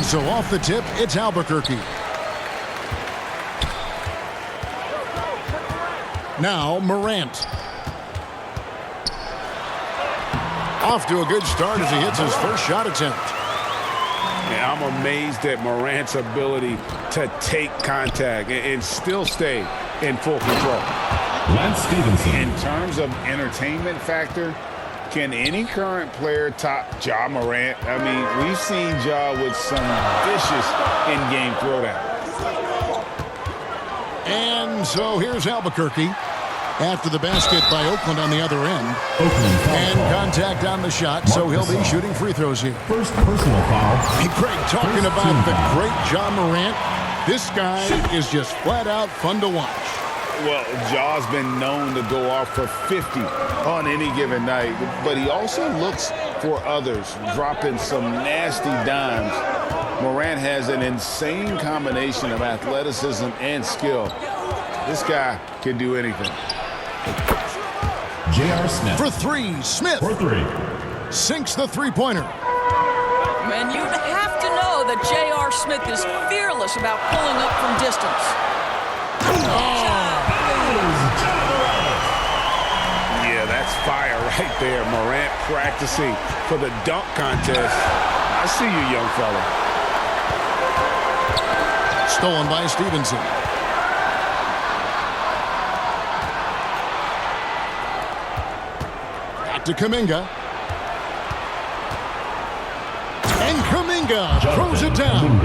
So off the tip, it's Albuquerque. Now Morant. Off to a good start as he hits his first shot attempt. Yeah, I'm amazed at Morant's ability to take contact and still stay in full control. Lance Stevenson. In terms of entertainment factor, can any current player top Ja Morant? I mean, we've seen Ja with some vicious in-game throwdown. And so here's Albuquerque after the basket by Oakland on the other end. And contact on the shot, so he'll be shooting free throws here. First personal foul. Hey, Craig, talking about the great Ja Morant, this guy is just flat out fun to watch. Well, Ja's been known to go off for 50 on any given night, but he also looks for others, dropping some nasty dimes. Morant has an insane combination of athleticism and skill. This guy can do anything. J.R. Smith. For three, Smith. For three. Sinks the three-pointer. Man, you have to know that J.R. Smith is fearless about pulling up from distance. Yeah, that's fire right there. Morant practicing for the dunk contest. I see you, young fella. Stolen by Stevenson. Back to Kuminga. And Kuminga throws it down.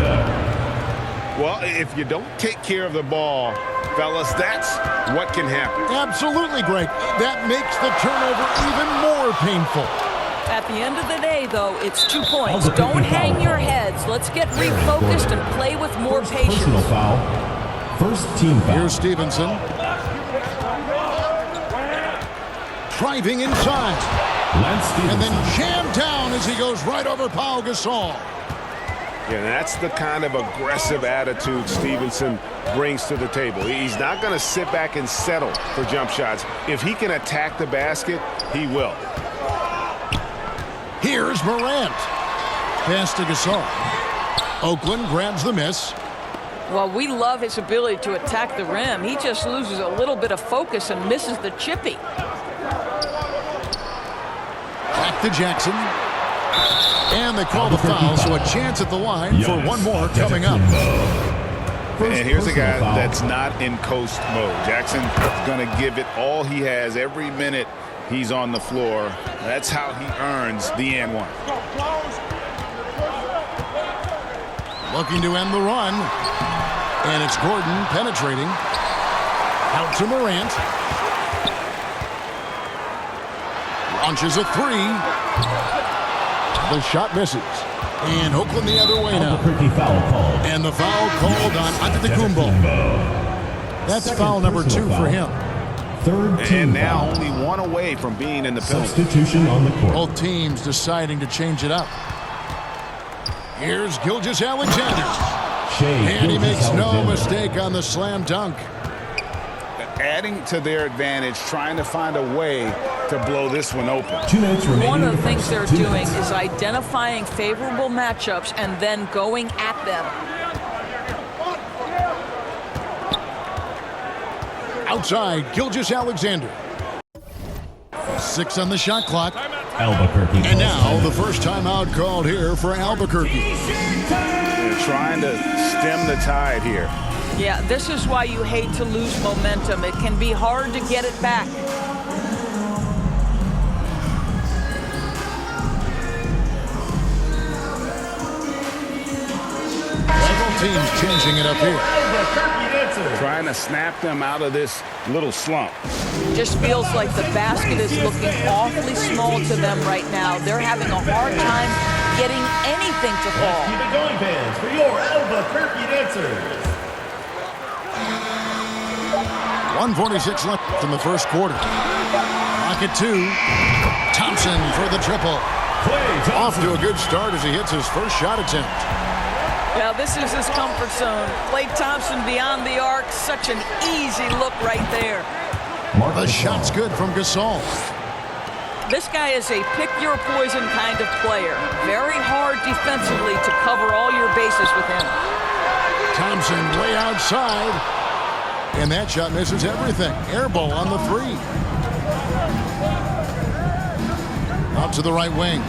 Well, if you don't take care of the ball, fellas, that's what can happen. Absolutely, Greg. That makes the turnover even more painful. At the end of the day, though, it's 2 points. Don't hang your heads. Let's get refocused and play with more patience. Personal foul. First team foul. Here's Stevenson. Driving inside. Lance Stevenson. And then jammed down as he goes right over Pau Gasol. Yeah, that's the kind of aggressive attitude Stevenson brings to the table. He's not going to sit back and settle for jump shots. If he can attack the basket, he will. Here's Morant. Pass to Gasol. Oakland grabs the miss. Well, we love his ability to attack the rim. He just loses a little bit of focus and misses the chippy. Back to Jackson. And they call the foul, so a chance at the line for one more coming up. And here's a guy that's not in coast mode. Jackson's going to give it all he has every minute he's on the floor. That's how he earns the and one. Looking to end the run. And it's Gordon penetrating. Out to Morant. Launches a three. The shot misses. And Oakland the other way now. Foul called. And the foul called on Antetokounmpo. That's foul number 2 for him. Third team And now foul. only one away from being in the penalty. Substitution on the court. Both teams deciding to change it up. Here's Gilgeous-Alexander. And he makes no mistake on the slam dunk. Adding to their advantage, trying to find a way to blow this one open. 2 minutes remaining. One of the things they're doing is identifying favorable matchups and then going at them. Outside, Gilgeous-Alexander. 6 on the shot clock. Albuquerque. And now the first timeout called here for Albuquerque. They're trying to stem the tide here. Yeah, this is why you hate to lose momentum. It can be hard to get it back. Several teams changing it up here. Trying to snap them out of this little slump. Just feels like the basket is looking awfully small to them right now. They're having a hard time getting anything to fall. Keep it going, fans, for your Albuquerque dancers. 1:46 left in the first quarter. Pocket 2. Thompson for the triple. Off to a good start as he hits his first shot attempt. Yeah, this is his comfort zone. Klay Thompson beyond the arc. Such an easy look right there. The shot's good from Gasol. This guy is a pick-your-poison kind of player. Very hard defensively to cover all your bases with him. Thompson way outside. And that shot misses everything. Air ball on the 3. Out to the right wing.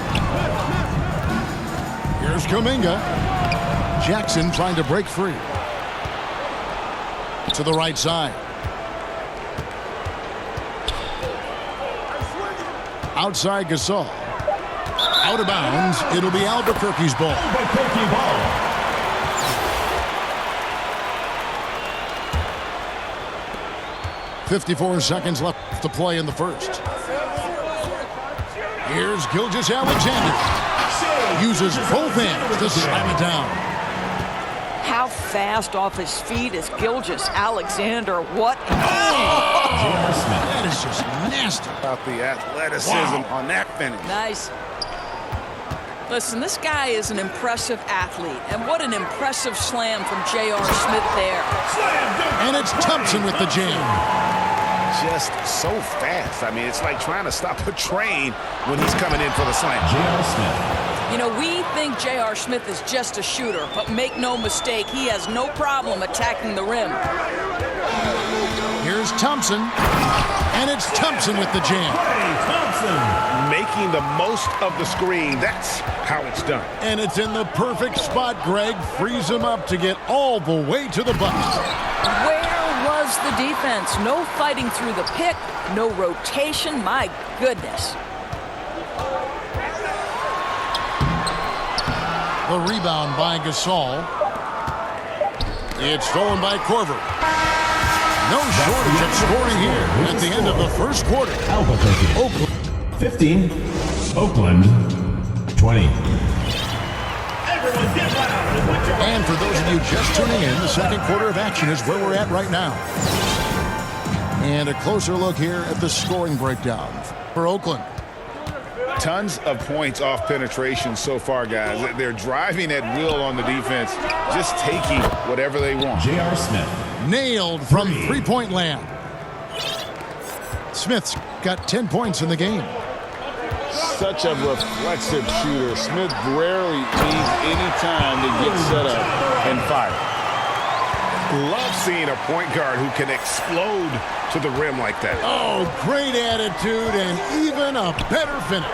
Here's Kuminga. Jackson trying to break free. To the right side. Outside Gasol. Out of bounds. It'll be Albuquerque's ball. Albuquerque ball. .54 seconds left to play in the first. Here's Gilgeous-Alexander. Uses both hands to slam it down. How fast off his feet is Gilgeous-Alexander? What? That is just nasty. About the athleticism on that finish. Nice. Listen, this guy is an impressive athlete, and what an impressive slam from J.R. Smith there. And it's Thompson with the jam. Just so fast. I mean, it's like trying to stop a train when he's coming in for the slam. J.R. Smith. You know, we think J.R. Smith is just a shooter, but make no mistake, he has no problem attacking the rim. Here's Thompson, and it's Thompson with the jam. Thompson. Making the most of the screen. That's how it's done. And it's in the perfect spot. Greg frees him up to get all the way to the bucket. Where was the defense? No fighting through the pick, no rotation. My goodness. The rebound by Gasol. It's stolen by Korver. No shortage of scoring here at the end of the first quarter. Albuquerque. Oakland. 15. Oakland. 20. Everyone get loud and put your And for those of you just tuning in, the second quarter of action is where we're at right now. And a closer look here at the scoring breakdown for Oakland. Tons of points off penetration so far, guys. They're driving at will on the defense, just taking whatever they want. J.R. Smith. Nailed from three-point land. Smith's got 10 points in the game. Such a reflexive shooter. Smith rarely needs any time to get set up and fire. Love seeing a point guard who can explode to the rim like that. Oh, great attitude and even a better finish.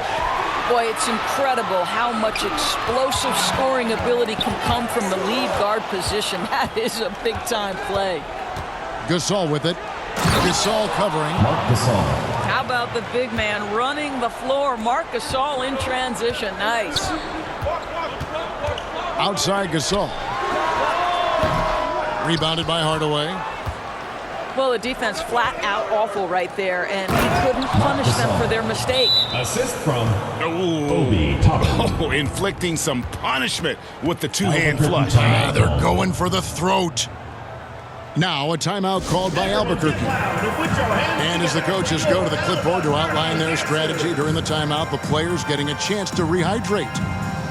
Boy, it's incredible how much explosive scoring ability can come from the lead guard position. That is a big-time play. Gasol with it. Gasol covering. Marc Gasol. How about the big man running the floor? Marc Gasol in transition. Nice. Outside Gasol. Rebounded by Hardaway. Well, the defense flat out awful right there, and he couldn't punish them for their mistake. Assist from Obi Toppin. Oh, inflicting some punishment with the two-hand flush. They're going for the throat. Now a timeout called by Albuquerque. And as the coaches go to the clipboard to outline their strategy during the timeout, the players getting a chance to rehydrate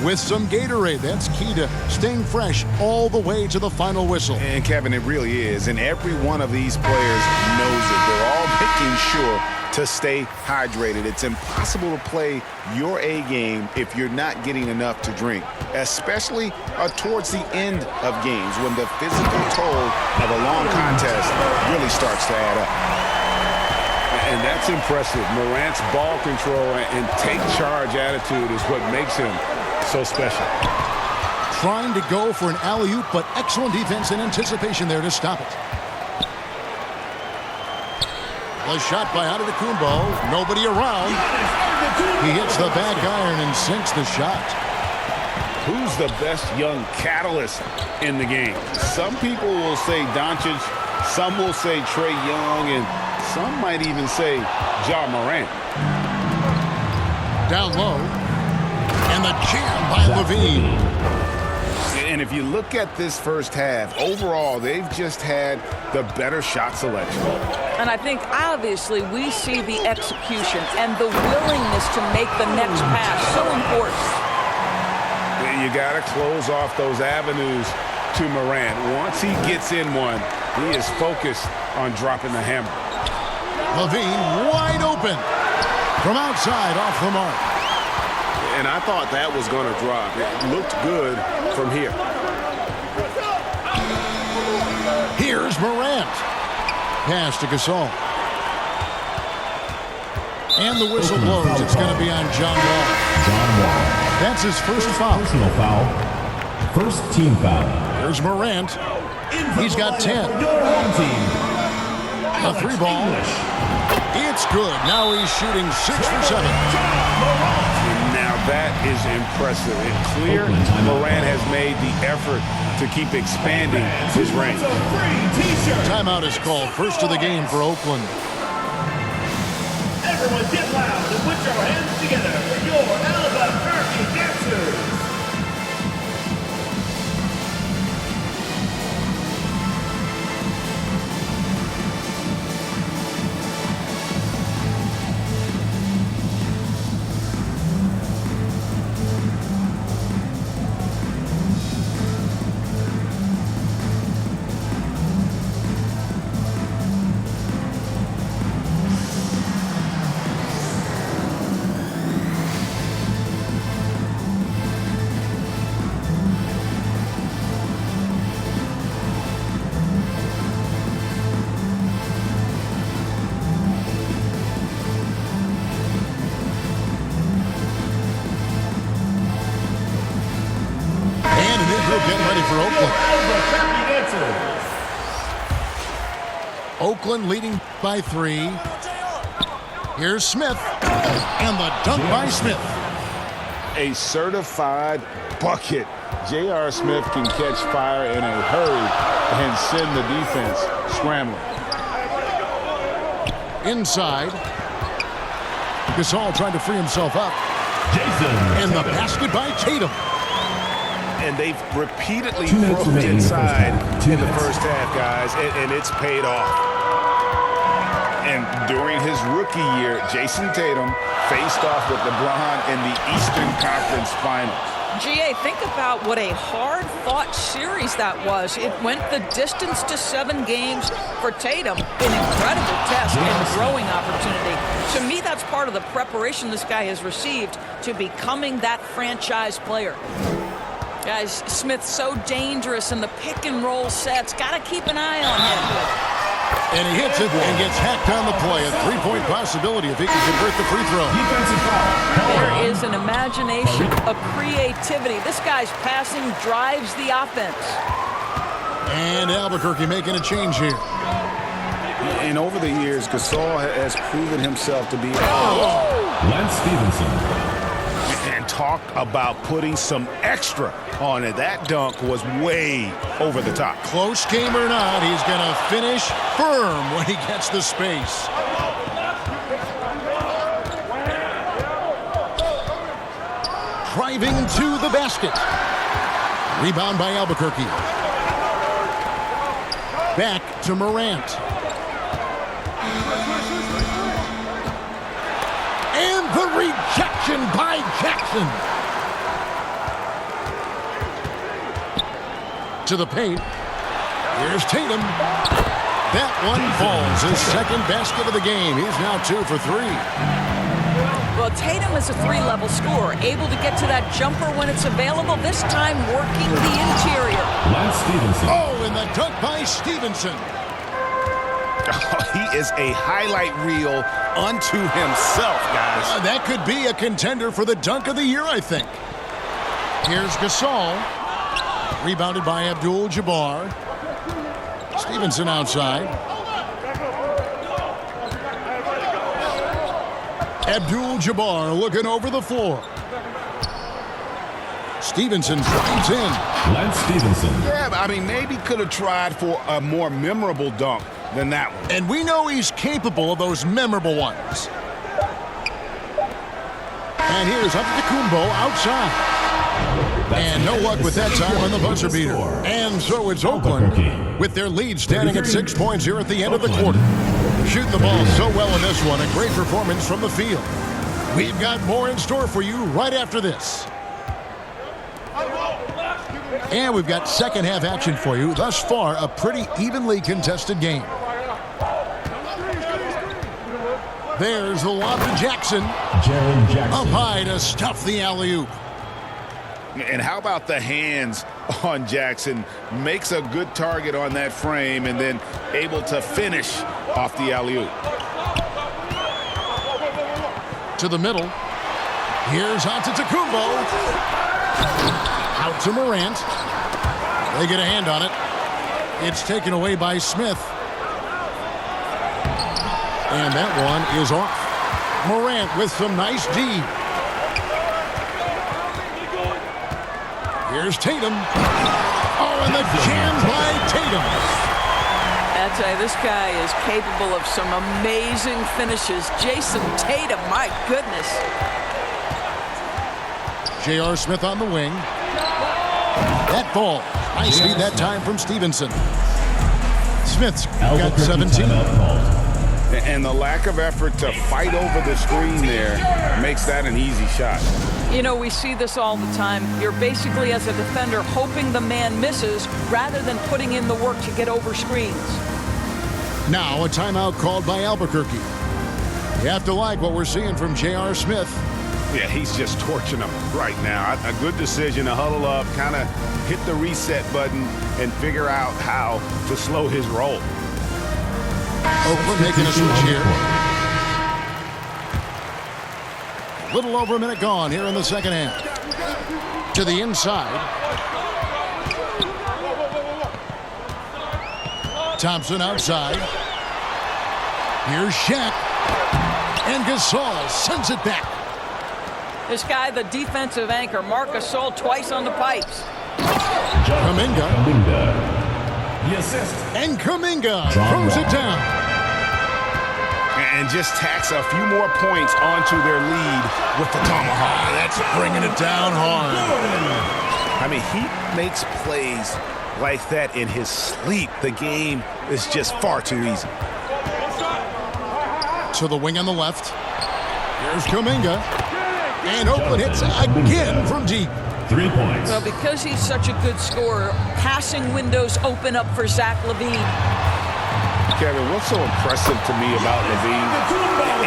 with some Gatorade. That's key to staying fresh all the way to the final whistle. And Kevin, it really is. And every one of these players knows it. They're all making sure to stay hydrated. It's impossible to play your A game if you're not getting enough to drink, especially towards the end of games when the physical toll of a long contest really starts to add up. And that's impressive. Morant's ball control and take charge attitude is what makes him so special. Trying to go for an alley-oop, but excellent defense and anticipation there to stop it. A shot by Antetokounmpo. Nobody around. He hits the back iron and sinks the shot. Who's the best young catalyst in the game? Some people will say Doncic, some will say Trae Young, and some might even say Ja Morant. Down low. And the jam by Levine. And if you look at this first half, overall, they've just had the better shot selection. And I think, obviously, we see the execution and the willingness to make the next pass so important. You got to close off those avenues to Morant. Once he gets in one, he is focused on dropping the hammer. Levine wide open. From outside, off the mark. And I thought that was going to drop. It looked good from here. Here's Morant. Pass to Gasol. And the whistle blows. It's going to be on John Wall. John Wall. That's his first foul. Personal foul. First team foul. Here's Morant. He's got 10. Your home team. A three ball. It's good. Now he's shooting 6 for 7. Now that is impressive. It's clear Morant has made the effort to keep expanding his range. Timeout is called. First of the game for Oakland. Everyone get loud and put your hands together for your Albuquerque dancers. Getting ready for Oakland. Oakland leading by 3. Here's Smith. And the dunk by Smith. A certified bucket. J.R. Smith can catch fire in a hurry and send the defense scrambling. Inside. Gasol trying to free himself up. And the basket by Tatum. And they've repeatedly broken inside in the first half, guys, and it's paid off. And during his rookie year, Jason Tatum faced off with LeBron in the Eastern Conference Finals. GA, think about what a hard-fought series that was. It went the distance to 7 games for Tatum. An incredible test and growing opportunity. To me, that's part of the preparation this guy has received to becoming that franchise player. Guys, Smith's so dangerous in the pick-and-roll sets. Got to keep an eye on him. And he hits it and gets hacked on the play. A 3-point possibility if he can convert the free throw. There is an imagination, a creativity. This guy's passing drives the offense. And Albuquerque making a change here. And over the years, Gasol has proven himself to be Lance Stevenson. And talked about putting some extra on it. That dunk was way over the top. Close game or not, he's going to finish firm when he gets the space. Driving to the basket. Rebound by Albuquerque. Back to Morant. And the rejection by Jackson. To the paint. Here's Tatum. That one falls. His second basket of the game. He's now 2 for 3. Well, Tatum is a 3-level scorer, able to get to that jumper when it's available, this time working the interior. Lance Stevenson. Oh, and the dunk by Stevenson. He is a highlight reel unto himself, guys. That could be a contender for the dunk of the year, I think. Here's Gasol. Rebounded by Abdul-Jabbar. Stevenson outside. Abdul-Jabbar looking over the floor. Stevenson drives in. Lance Stevenson. Yeah, I mean, maybe could have tried for a more memorable dunk than that one. And we know he's capable of those memorable ones. And here's Antetokounmpo outside. And no luck with that time on the buzzer beater. And so it's Oakland with their lead standing at 6 points here at the end of the quarter. Shooting the ball so well in this one. A great performance from the field. We've got more in store for you right after this. And we've got second half action for you. Thus far, a pretty evenly contested game. There's the lob to Jackson. Jaron Jackson. Up high to stuff the alley-oop. And how about the hands on Jackson? Makes a good target on that frame and then able to finish off the alley-oop. To the middle. Here's Antetokounmpo. Out to Morant. They get a hand on it. It's taken away by Smith. And that one is off. Morant with some nice D. Here's Tatum. Oh, and the jam by Tatum. I tell you, this guy is capable of some amazing finishes. Jason Tatum, my goodness. J.R. Smith on the wing. That ball. Nice feed that time from Stevenson. Smith's got 17. And the lack of effort to fight over the screen there makes that an easy shot. You know, we see this all the time. You're basically, as a defender, hoping the man misses rather than putting in the work to get over screens. Now a timeout called by Albuquerque. You have to like what we're seeing from J.R. Smith. Yeah, he's just torching them right now. A good decision to huddle up, kind of hit the reset button, and figure out how to slow his roll. Oakland making a switch here. A little over a minute gone here in the second half. To the inside. Thompson outside. Here's Shaq. And Gasol sends it back. This guy, the defensive anchor, Marc Gasol, twice on the pipes. Kuminga. The assist. And Kuminga throws it down. And just tacks a few more points onto their lead with the tomahawk. That's bringing it down hard. I mean, he makes plays like that in his sleep. The game is just far too easy. To the wing on the left. Here's Kuminga. And Oakland hits again from deep. 3 points. Well, because he's such a good scorer, passing windows open up for Zach LaVine. Kevin, what's so impressive to me about LaVine?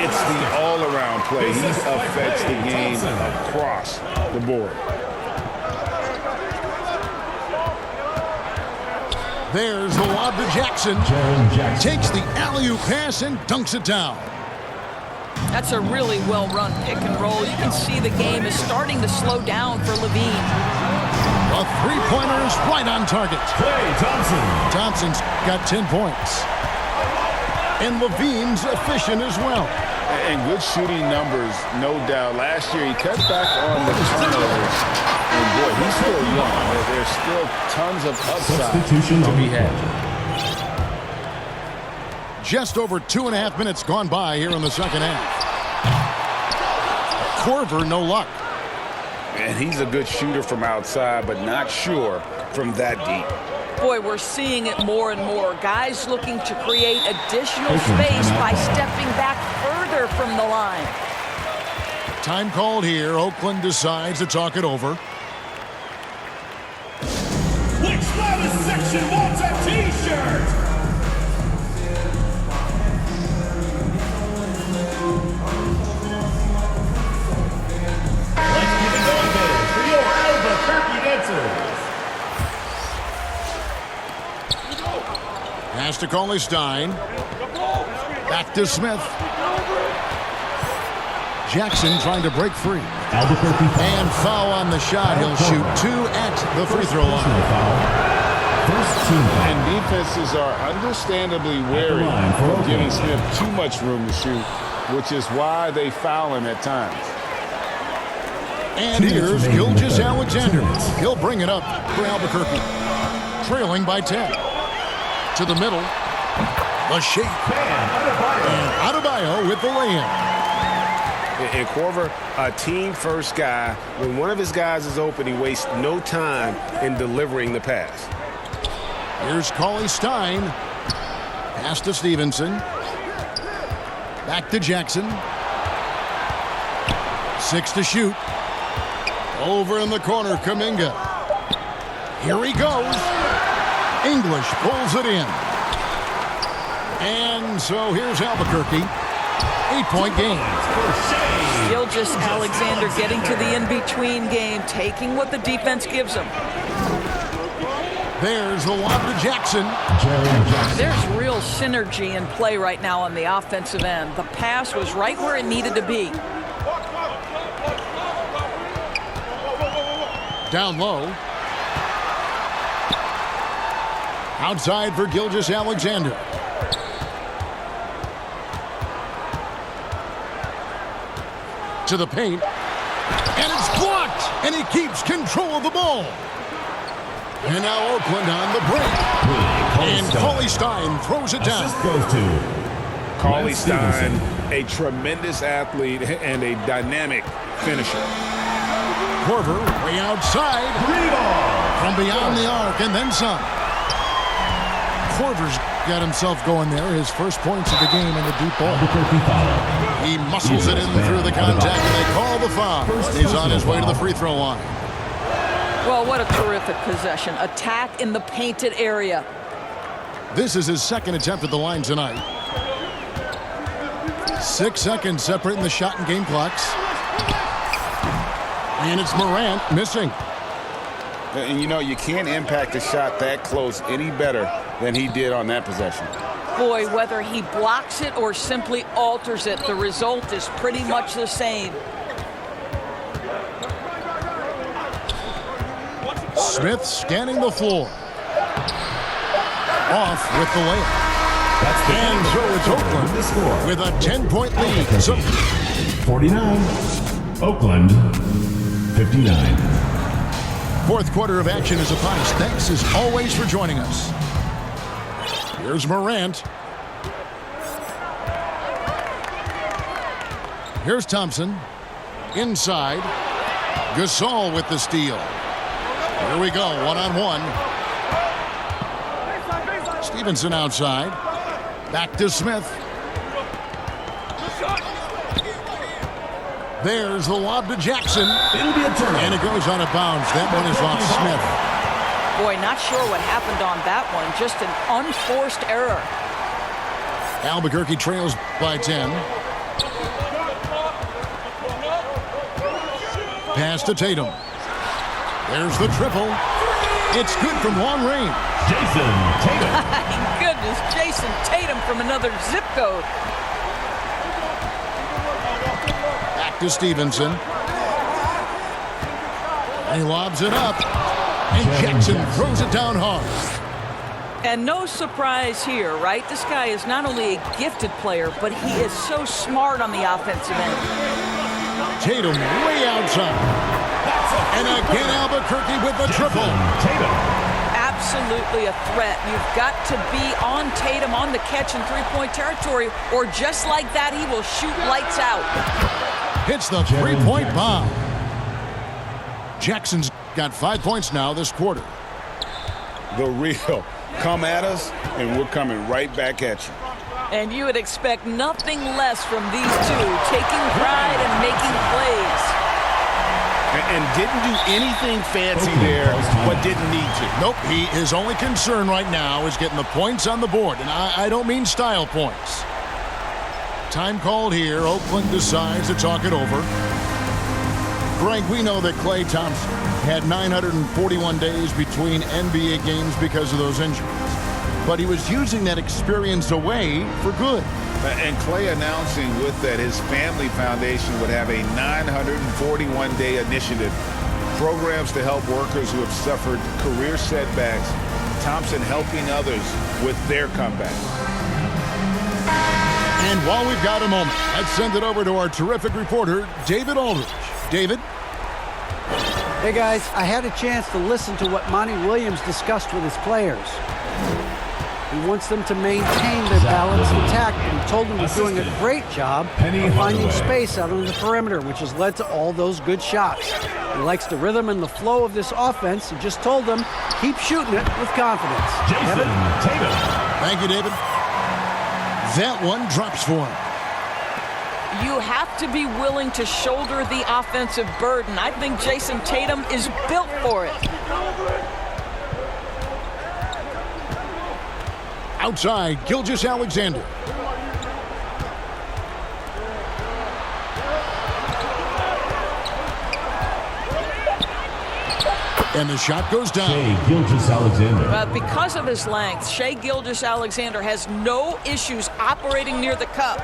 It's the all-around play. He affects the game across the board. There's the lob to Jackson. Jaron Jackson. Takes the alley-oop pass and dunks it down. That's a really well-run pick and roll. You can see the game is starting to slow down for LaVine. A three-pointer is right on target. Klay Thompson. Thompson's got 10 points. And LaVine's efficient as well. And good shooting numbers, no doubt. Last year, he cut back on the turnovers. And boy, he's still young. There's still tons of upside Substitution to be on the had. Just over 2.5 minutes gone by here in the second half. Korver, no luck. And he's a good shooter from outside, but not sure from that deep. Boy, we're seeing it more and more. Guys looking to create additional space by stepping back further from the line. Time called here. Oakland decides to talk it over. Which loudest section wants a T-shirt? Let's keep it going, baby, for your Albuquerque dancers. Has to call his Stein. Back to Smith. Jackson trying to break free. Albuquerque foul. And foul on the shot. He'll shoot 2 at the free throw line. First team foul. And defenses are understandably wary of giving Smith too much room to shoot, which is why they foul him at times. And here's Gilgeous-Alexander. He'll bring it up for Albuquerque. Trailing by 10. To the middle. The shake. And Adebayo with the lay-in. And Korver, a team-first guy. When one of his guys is open, he wastes no time in delivering the pass. Here's Cauley Stein. Pass to Stevenson. Back to Jackson. 6 to shoot. Over in the corner, Kuminga. Here he goes. English pulls it in. And so here's Albuquerque. 8-point game. Gilgeous Alexander getting to the in-between game, taking what the defense gives him. There's the lob to Jackson. There's real synergy in play right now on the offensive end. The pass was right where it needed to be. Down low. Outside for Gilgeous Alexander. To the paint. And it's blocked. And he keeps control of the ball. And now Oakland on the break. And Cauley Stein throws it down. Assist goes to Cauley Stein, a tremendous athlete and a dynamic finisher. Korver way outside. From beyond the arc and then some. Korver's got himself going there. His first points of the game in the deep ball. He muscles it in through the contact and they call the foul. He's on his way to the free throw line. Well, what a terrific possession. Attack in the painted area. This is his second attempt at the line tonight. 6 seconds separating the shot and game clocks. And it's Morant missing. And you know, you can't impact a shot that close any better than he did on that possession. Boy, whether he blocks it or simply alters it, the result is pretty much the same. Smith scanning the floor. Off with the layup. And so it's Oakland with a 10-point lead. So 49. Oakland 59. fourth quarter of action is upon us. Thanks as always for joining us. Here's Morant. Here's Thompson. Inside. Gasol with the steal. Here we go, one-on-one. Stevenson outside. Back to Smith. There's the lob to Jackson. It'll be a turnover. And it goes on a bounce. That one is off Smith. Boy, not sure what happened on that one. Just an unforced error. Albuquerque trails by 10. Pass to Tatum. There's the triple. It's good from long range. Jason Tatum. My goodness, Jason Tatum from another zip code. Back to Stevenson. And he lobs it up. And Jackson throws it down hard. And no surprise here, right? This guy is not only a gifted player, but he is so smart on the offensive end. Tatum way outside. And again, Albuquerque with the triple. Tatum. Absolutely a threat. You've got to be on Tatum on the catch in three-point territory, or just like that, he will shoot lights out. Hits the three-point bomb. Jackson's got 5 points now this quarter. The real. Come at us, and we're coming right back at you. And you would expect nothing less from these two, taking pride and making plays. And didn't do anything fancy there, but didn't need to. Nope, his only concern right now is getting the points on the board. And I don't mean style points. Time called here. Oakland decides to talk it over. Frank, we know that Klay Thompson had 941 days between NBA games because of those injuries. But he was using that experience away for good. And Klay announcing with that his family foundation would have a 941-day initiative. Programs to help workers who have suffered career setbacks. Thompson helping others with their comeback. And while we've got a moment, let's send it over to our terrific reporter, David Aldridge. David? Hey guys, I had a chance to listen to what Monty Williams discussed with his players. He wants them to maintain their balance intact, and he told them they're doing a great job of finding space out on the perimeter, which has led to all those good shots. He likes the rhythm and the flow of this offense. He just told them, keep shooting it with confidence. Jason Tatum. Thank you, David. That one drops for him. You have to be willing to shoulder the offensive burden. I think Jason Tatum is built for it. Outside, Gilgeous Alexander. And the shot goes down. Shea Gilgeous-Alexander. Because of his length, Shea Gilgeous-Alexander has no issues operating near the cup.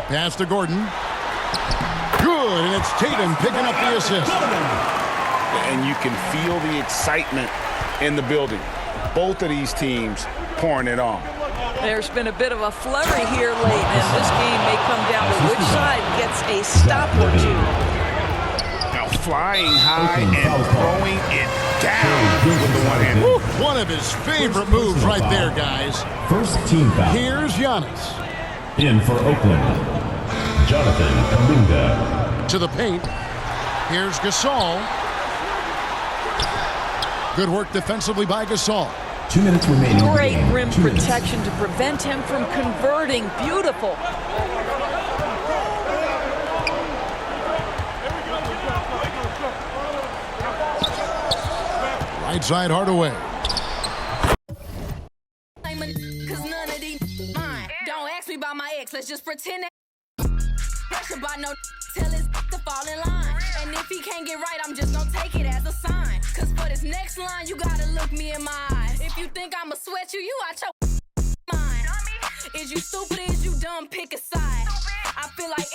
Pass to Gordon. Good, and it's Tatum picking up the assist. And you can feel the excitement in the building. Both of these teams pouring it on. There's been a bit of a flurry here late, and this game may come down to which side gets a stop or two. Now flying high and throwing it down with the one hand. One of his favorite moves right there, guys. First team foul. Here's Giannis. In for Oakland, Jonathan Kuminga. To the paint. Here's Gasol. Good work defensively by Gasol. 2 minutes remaining. Great in the game. rim 2 minutes. protection to prevent him from converting. Beautiful. Right side Hardaway. Cause none of these mine. Don't ask me about my ex, let's just pretend that pressure by no tell his to fall in line. And if he can't get right, I'm just gonna take it as a sign. Cause for this next line, you gotta look me in my eyes. If you think I'ma sweat you, you out your mind. Is you stupid, is you dumb, pick a side. I feel like